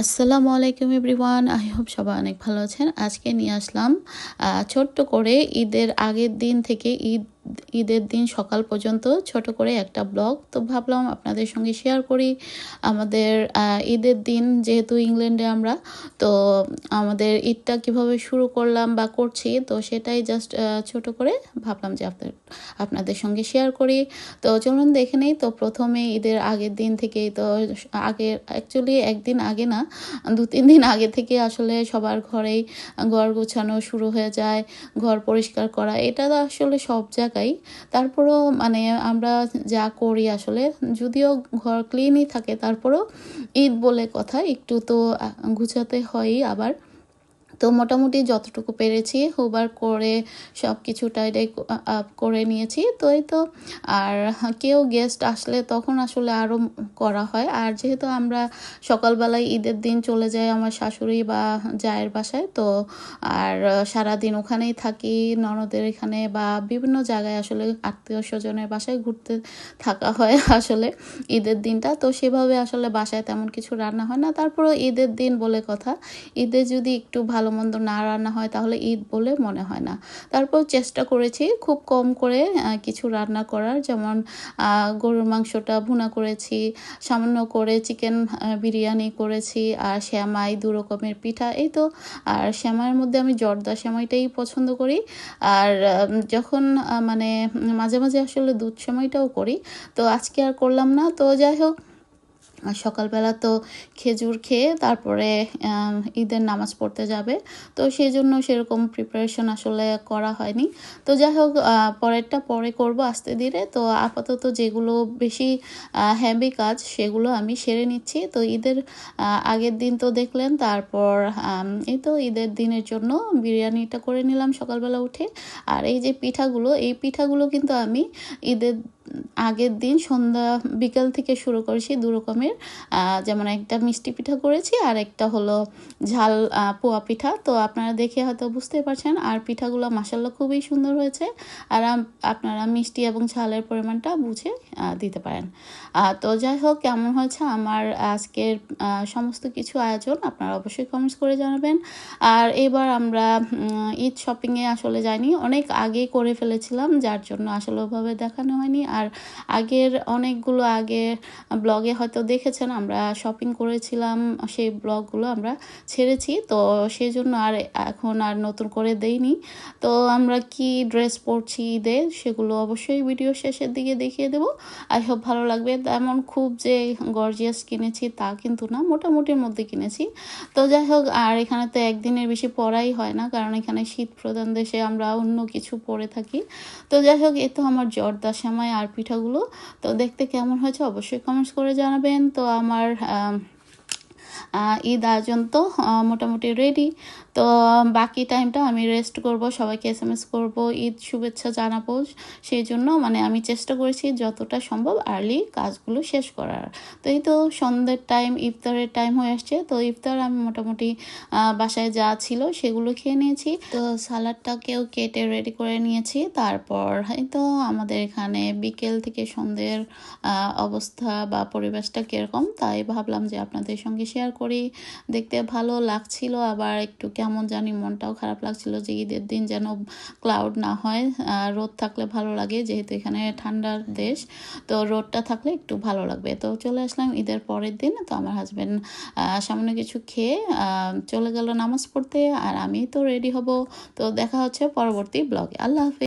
আসসালামু আলাইকুম everyone, I hope সবাই অনেক ভালো আছেন। আজকে নিয়ে আসলাম ছোট্ট করে ঈদের আগের দিন থেকে ঈদের দিন সকাল পর্যন্ত ছোট করে একটা ব্লগ। তো ভাবলাম আপনাদের সঙ্গে শেয়ার করি আমাদের ঈদের দিন, যেহেতু ইংল্যান্ডে আমরা, তো আমাদের ঈদটা কিভাবে শুরু করলাম বা করছি, তো সেটাই জাস্ট ছোট করে ভাবলাম যে আপনাদের সঙ্গে শেয়ার করি। তো চলুন দেখে নেই। তো প্রথমে ঈদের আগের দিন থেকেই, তো আগের অ্যাকচুয়ালি একদিন আগে না, 2-3 দিন আগে থেকে আসলে সবার ঘরেই ঘর গোছানো শুরু হয়ে যায়, ঘর পরিষ্কার করা, এটা তো আসলে সব জায়গায়। তারপরেও মানে আমরা যা করি আসলে, যদিও ঘর ক্লিনই থাকে, তারপরেও ঈদ বলে কথা একটু তো গুছাতে হয়ই আবার। তো মোটামুটি যতটুকু পেরেছি হুবার করে সব কিছু টাইডাই আপ করে নিয়েছি। তো এই তো, আর কেউ গেস্ট আসলে তখন আসলে আরও করা হয়। আর যেহেতু আমরা সকালবেলায় ঈদের দিন চলে যাই আমার শাশুড়ি বা জায়ের বাসায়, তো আর সারাদিন ওখানেই থাকি, ননদের এখানে বা বিভিন্ন জায়গায় আসলে আত্মীয় স্বজনের বাসায় ঘুরতে থাকা হয় আসলে ঈদের দিনটা। তো সেভাবে আসলে বাসায় তেমন কিছু রান্না হয় না। তারপরেও ঈদের দিন বলে কথা, ঈদে যদি একটু ভালো মন্দ না রান্না হয় তাহলে ঈদ বলে মনে হয় না। তারপর চেষ্টা করেছি খুব কম করে কিছু রান্না করার, যেমন গরুর মাংসটা ভুনা করেছি, সামান্য করে চিকেন বিরিয়ানি করেছি, আর সেমাই, 2 রকমের পিঠা, এই তো। আর সেমাইয়ের মধ্যে আমি জর্দা সেমাইটাই পছন্দ করি। আর যখন মানে মাঝে মাঝে আসলে দুধ সেমাইটাও করি, তো আজকে আর করলাম না। তো যাই হোক, সকালবেলা তো খেজুর খেয়ে তারপরে ঈদের নামাজ পড়তে যাবে, তো সেই জন্য সেরকম প্রিপারেশন আসলে করা হয়নি। তো যাই হোক, পরেরটা পরে করব আস্তে ধীরে। তো আপাতত যেগুলো বেশি হেভি কাজ সেগুলো আমি সেরে নিচ্ছি। তো ঈদের আগের দিন তো দেখলেন, তারপর এই তো ঈদের দিনের জন্য বিরিয়ানিটা করে নিলাম সকালবেলা উঠে। আর এই যে পিঠাগুলো, এই পিঠাগুলো কিন্তু আমি ঈদের আগের দিন সন্ধ্যা বিকাল থেকে শুরু করেছি 2 রকমের। যেমন একটা মিষ্টি পিঠা করেছি, আর একটা হলো ঝাল পোয়া পিঠা। তো আপনারা দেখে হয়তো বুঝতে পারছেন। আর পিঠাগুলো মাশাআল্লাহ খুবই সুন্দর হয়েছে। আর আপনারা মিষ্টি এবং ঝালের পরিমাণটা বুঝে দিতে পারেন। তো যাই হোক, কেমন হয়েছে আমার আজকের সমস্ত কিছু আয়োজন আপনারা অবশ্যই কমেন্টস করে জানাবেন। আর এবার আমরা ঈদ শপিংয়ে আসলে যাইনি, অনেক আগেই করে ফেলেছিলাম, যার জন্য আসলে ওভাবে দেখানো হয়নি। আর আগের অনেকগুলো ব্লগে হয়তো দেখেছেন আমরা শপিং করেছিলাম, সেই ব্লগগুলো আমরা ছেড়েছি, তো সেই জন্য আর এখন আর নতুন করে দেইনি। তো আমরা কি ড্রেস পরছি ঈদে সেগুলো অবশ্যই ভিডিও শেষের দিকে দেখিয়ে দেবো। আই হোপ ভালো লাগবে। তেমন খুব যে গর্জিয়াস কিনেছি তা কিন্তু না, মোটামুটির মধ্যে কিনেছি। তো যাই হোক, আর এখানে তো একদিনের বেশি পরাই হয় না, কারণ এখানে শীত প্রধান দেশে আমরা অন্য কিছু পরে থাকি। তো যাই হোক, এ তো আমার জর্দা সেমাই আর পিঠাগুলো। তো দেখতে কেমন হয়েছে অবশ্যই কমেন্টস করে জানাবেন। তো আমার ঈদ আয়োজন তো মোটামুটি রেডি। তো বাকি টাইমটা আমি রেস্ট করব, সবাইকে SMS করব, ঈদ শুভেচ্ছা জানাবো। সেই জন্য মানে আমি চেষ্টা করেছি যতটা সম্ভব আর্লি কাজগুলো শেষ করার। তো এই তো সন্ধ্যের টাইম, ইফতারের টাইম হয়ে আসছে। তো ইফতার আমি মোটামুটি বাসায় যা ছিল সেগুলো খেয়ে নিয়েছি। তো সালাডটাকেও কেটে রেডি করে নিয়েছি। তারপর এই তো আমাদের এখানে বিকেল থেকে সন্ধ্যের অবস্থা বা পরিবেশটা কীরকম, তাই ভাবলাম যে আপনাদের সঙ্গে শেয়ার করি। দেখতে ভালো লাগছিল, আবার একটু কেমন জানি মনটাও খারাপ লাগছিল যে ঈদের দিন যেন ক্লাউড না হয়, রোদ থাকলে ভালো লাগে, যেহেতু এখানে ঠান্ডার দেশ, তো রোদটা থাকলে একটু ভালো লাগবে। তো চলে আসলাম ঈদের পরের দিন। তো আমার হাজব্যান্ড সামান্য কিছু খেয়ে চলে গেল নামাজ পড়তে, আর আমি তো রেডি হব। তো দেখা হচ্ছে পরবর্তী ব্লগে। আল্লাহ হাফেজ।